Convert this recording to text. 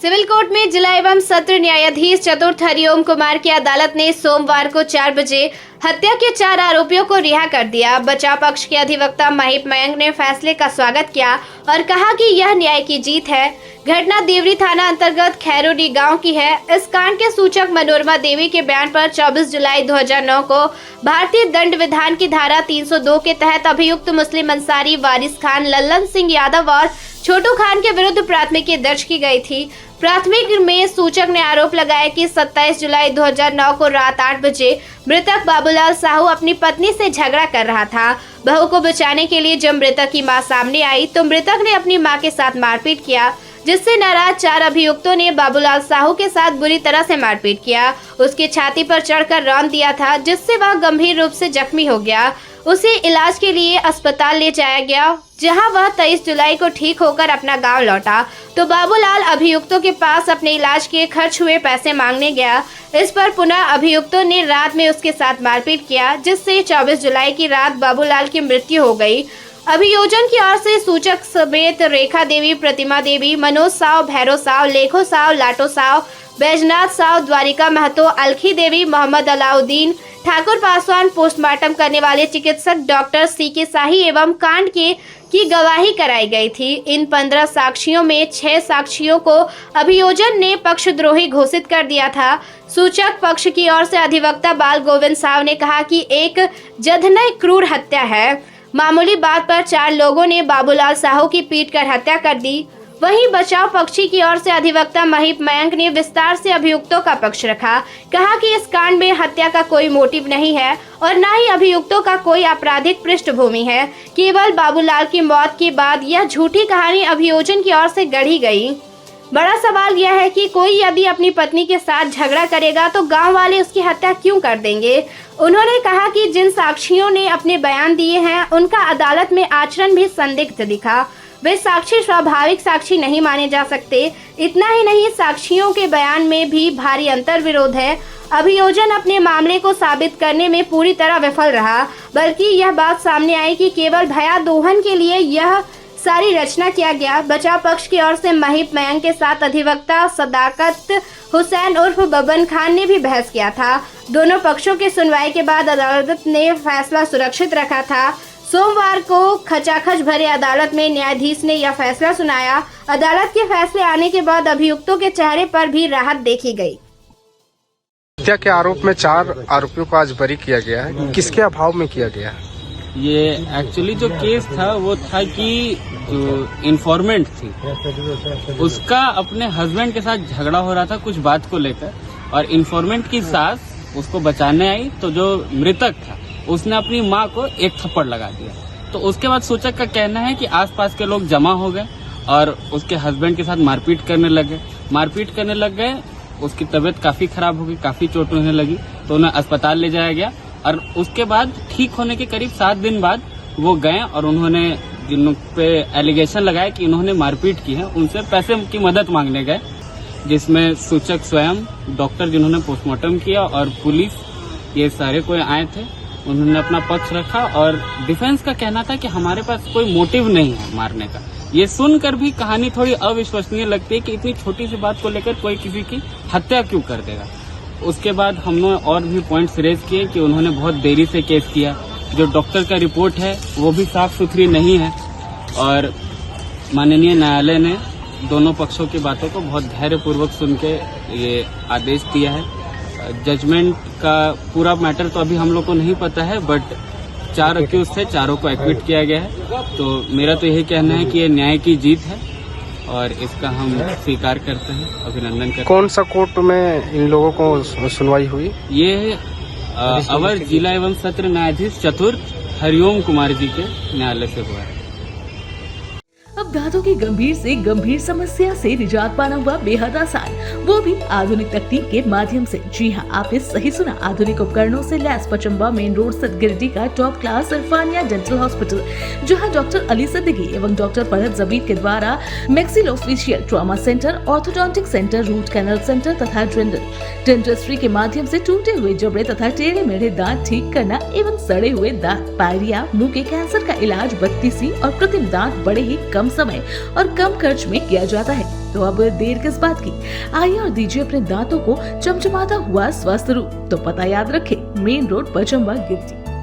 Civil court में जिला एवं सत्र न्यायाधीश चतुर्थ हरिओम कुमार की अदालत ने सोमवार को 4 बजे हत्या के 4 आरोपियों को रिहा कर दिया। बचाव पक्ष के अधिवक्ता महिप मयंक ने फैसले का स्वागत किया और कहा कि यह न्याय की जीत है। घटना देवरी थाना अंतर्गत खैरोडी गांव की है। इस कांड के सूचक मनोरमा देवी के बयान पर 24 जुलाई 2009 को भारतीय दंड विधान की धारा 302 के तहत अभियुक्त मुस्लिम अंसारी, वारिस खान, लल्लन सिंह यादव और छोटू खान के विरुद्ध प्राथमिकी दर्ज की गई थी। प्राथमिक में सूचक ने आरोप लगाया कि 27 जुलाई 2009 को रात 8 बजे मृतक बाबूलाल साहू अपनी पत्नी से झगड़ा कर रहा था। बहू को बचाने के लिए जब मृतक की मां सामने आई तो मृतक ने अपनी मां के साथ मारपीट किया, जिससे नाराज 4 अभियुक्तों ने बाबूलाल साहू के साथ बुरी तरह से मारपीट किया। उसकी छाती पर चढ़कर रौंद दिया था, जिससे वह गंभीर रूप से जख्मी हो गया। उसे इलाज के लिए अस्पताल ले जाया गया, जहां वह 23 जुलाई को ठीक होकर अपना गांव लौटा तो बाबूलाल अभियुक्तों के पास अपने इलाज के खर्च हुए पैसे मांगने गया। इस पर पुनः अभियुक्तों ने रात में उसके साथ मारपीट किया, जिससे 24 जुलाई की रात बाबूलाल की मृत्यु हो गई। अभियोजन की ओर से सूचक समेत रेखा देवी, प्रतिमा देवी, मनोज साव, भैरव साव, लेखो साव, लाटो साव, बैजनाथ साव, द्वारिका महतो, अलखी देवी, मोहम्मद अलाउद्दीन, ठाकुर पासवान, पोस्टमार्टम करने वाले चिकित्सक डॉक्टर CK शाही एवं कांड की गवाही कराई गई थी। इन 15 साक्षियों में 6 साक्षियों को अभियोजन ने पक्षद्रोही घोषित कर दिया था। सूचक पक्ष की ओर से अधिवक्ता बाल गोविंद साव ने कहा कि एक जघन्य क्रूर हत्या है। मामूली बात पर 4 लोगों ने बाबूलाल साहू की पीट कर हत्या कर दी। वहीं बचाव पक्षी की ओर से अधिवक्ता महिप मयंक ने विस्तार से अभियुक्तों का पक्ष रखा। कहा कि इस कांड में हत्या का कोई मोटिव नहीं है और न ही अभियुक्तों का कोई आपराधिक पृष्ठभूमि है। केवल बाबूलाल की मौत के बाद यह झूठी कहानी अभियोजन की ओर से गढ़ी गई। बड़ा सवाल यह है कि कोई यदि अपनी पत्नी के साथ झगड़ा करेगा तो गांव वाले उसकी हत्या क्यों कर देंगे। उन्होंने कहा कि जिन साक्षियों ने अपने बयान दिए हैं उनका अदालत में आचरण भी संदिग्ध दिखा। वे साक्षी स्वाभाविक साक्षी नहीं माने जा सकते। इतना ही नहीं, साक्षियों के बयान में भी भारी अंतर विरोध है। अभियोजन अपने मामले को साबित करने में पूरी तरह विफल रहा, बल्कि यह बात सामने आई कि केवल भया दोहन के लिए यह सारी रचना किया गया। बचाव पक्ष की ओर से महिप मयंक के साथ अधिवक्ता सदाकत हुसैन उर्फ बबन खान ने भी बहस किया था। दोनों पक्षों की सुनवाई के बाद अदालत ने फैसला सुरक्षित रखा था। सोमवार को खचाखच भरे अदालत में न्यायाधीश ने यह फैसला सुनाया। अदालत के फैसले आने के बाद अभियुक्तों के चेहरे पर भी राहत देखी गई। हत्या के आरोप में 4 आरोपियों को आज बरी किया गया है। किसके अभाव में किया गया है? ये एक्चुअली जो केस था वो था कि जो इन्फॉर्मेंट थी उसका अपने हस्बैंड के साथ झगड़ा हो रहा था कुछ बात को लेकर, और इन्फॉर्मेंट की सास उसको बचाने आई तो जो मृतक था उसने अपनी माँ को एक थप्पड़ लगा दिया। तो उसके बाद सूचक का कहना है कि आसपास के लोग जमा हो गए और उसके हस्बैंड के साथ मारपीट करने लग गए। उसकी तबीयत काफी खराब हो गई, काफी चोट होने लगी, तो उन्हें अस्पताल ले जाया गया और उसके बाद ठीक होने के करीब 7 दिन बाद वो गए और उन्होंने जिन पे एलिगेशन लगाया कि इन्होंने मारपीट की है उनसे पैसे की मदद मांगने गए, जिसमें सूचक स्वयं, डॉक्टर जिन्होंने पोस्टमार्टम किया और पुलिस, ये सारे कोई आए थे। उन्होंने अपना पक्ष रखा और डिफेंस का कहना था कि हमारे पास कोई मोटिव नहीं है मारने का। ये सुनकर भी कहानी थोड़ी अविश्वसनीय लगती है कि इतनी छोटी सी बात को लेकर कोई किसी की हत्या क्यों कर देगा। उसके बाद हमने और भी पॉइंट्स रेज किए कि उन्होंने बहुत देरी से केस किया, जो डॉक्टर का रिपोर्ट है वो भी साफ सुथरी नहीं है, और माननीय न्यायालय ने दोनों पक्षों की बातों को बहुत धैर्यपूर्वक सुन के ये आदेश दिया है। जजमेंट का पूरा मैटर तो अभी हम लोग को नहीं पता है, बट 4 अक्यूज थे, चारों को एक्विट किया गया है। तो मेरा तो यही कहना है कि ये न्याय की जीत है और इसका हम स्वीकार करते हैं, अभिनंदन करते हैं। कौन सा कोर्ट में इन लोगों को सुनवाई हुई? ये अवर जिला एवं सत्र न्यायाधीश चतुर्थ हरिओम कुमार जी के न्यायालय से हुआ है। अब दांतों की गंभीर से गंभीर समस्या से निजात पाना हुआ बेहद आसान, वो भी आधुनिक तकनीक के माध्यम से। जी हाँ, आपने सही सुना, आधुनिक उपकरणों से लैस पचम्बा मेन रोड स्थित गिरिडीह का top class Irfania dental hospital, जहाँ डॉक्टर अली सिद्दीकी एवं डॉक्टर फरहत जबीर के द्वारा maxillofacial trauma centre, orthodontic centre, root canal centre तथा डेंटिस्ट्री के माध्यम से टूटे हुए जबड़े तथा टेढ़े मेढ़े दांत ठीक करना एवं सड़े हुए दांत, पायरिया, मुंह के कैंसर का इलाज, बत्तीसी और कृत्रिम दांत बड़े ही कम समय समय और कम खर्च में किया जाता है। तो अब देर किस बात की, आइए और दीजिए अपने दांतों को चमचमाता हुआ स्वस्थ रूप। तो पता याद रखें, मेन रोड पचम्बा गिरडी।